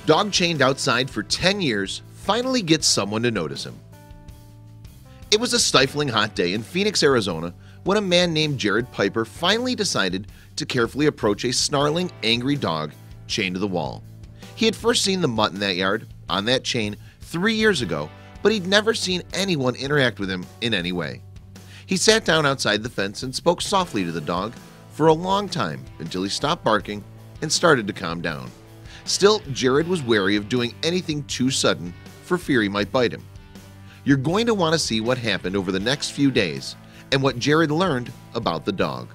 Dog chained outside for 10 years finally gets someone to notice him. It was a stifling hot day in Phoenix, Arizona when a man named Jared Piper finally decided to carefully approach a snarling, angry dog chained to the wall. He had first seen the mutt in that yard on that chain 3 years ago, but he'd never seen anyone interact with him in any way. He sat down outside the fence and spoke softly to the dog for a long time until he stopped barking and started to calm down. Still, Jared was wary of doing anything too sudden for fear he might bite him. You're going to want to see what happened over the next few days and what Jared learned about the dog.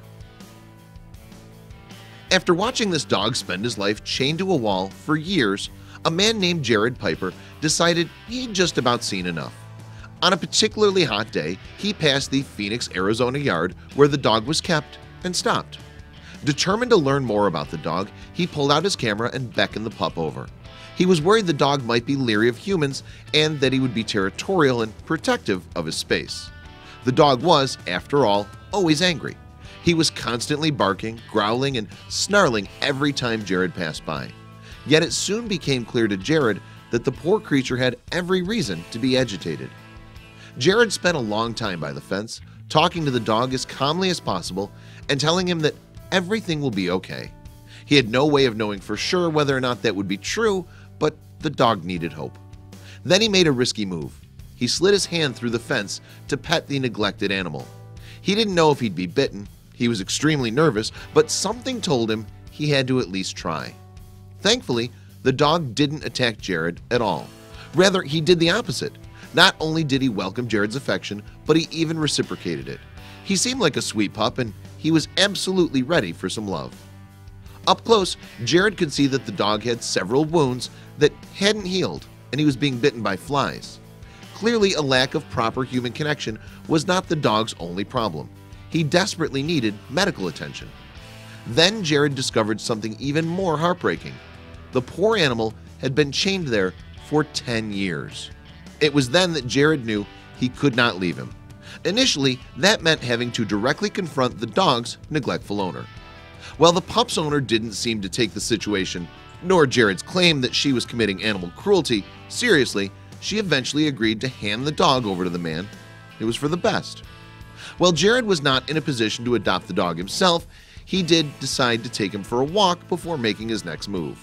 After watching this dog spend his life chained to a wall for years, a man named Jared Piper decided he'd just about seen enough. On a particularly hot day, he passed the Phoenix, Arizona yard where the dog was kept and stopped. Determined to learn more about the dog, he pulled out his camera and beckoned the pup over. He was worried the dog might be leery of humans and that he would be territorial and protective of his space. The dog was, after all, always angry. He was constantly barking, growling, and snarling every time Jared passed by. Yet it soon became clear to Jared that the poor creature had every reason to be agitated. Jared spent a long time by the fence, talking to the dog as calmly as possible and telling him that everything will be okay. He had no way of knowing for sure whether or not that would be true, but the dog needed hope. Then he made a risky move. He slid his hand through the fence to pet the neglected animal. He didn't know if he'd be bitten. He was extremely nervous, but something told him he had to at least try. Thankfully, the dog didn't attack Jared at all. Rather, he did the opposite. Not only did he welcome Jared's affection, but he even reciprocated it. He seemed like a sweet pup and he was absolutely ready for some love. Up close, Jared could see that the dog had several wounds that hadn't healed and he was being bitten by flies. Clearly, a lack of proper human connection was not the dog's only problem. He desperately needed medical attention. Then Jared discovered something even more heartbreaking. The poor animal had been chained there for 10 years. It was then that Jared knew he could not leave him. Initially, that meant having to directly confront the dog's neglectful owner. While the pup's owner didn't seem to take the situation, nor Jared's claim that she was committing animal cruelty, seriously, she eventually agreed to hand the dog over to the man. It was for the best. While Jared was not in a position to adopt the dog himself, he did decide to take him for a walk before making his next move.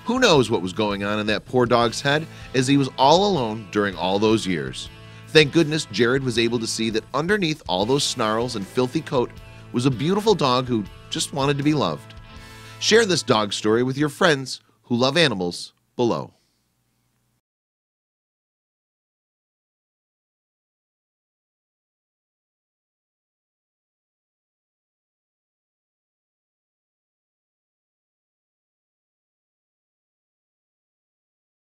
Who knows what was going on in that poor dog's head as he was all alone during all those years. Thank goodness Jared was able to see that underneath all those snarls and filthy coat was a beautiful dog who just wanted to be loved. Share this dog story with your friends who love animals below.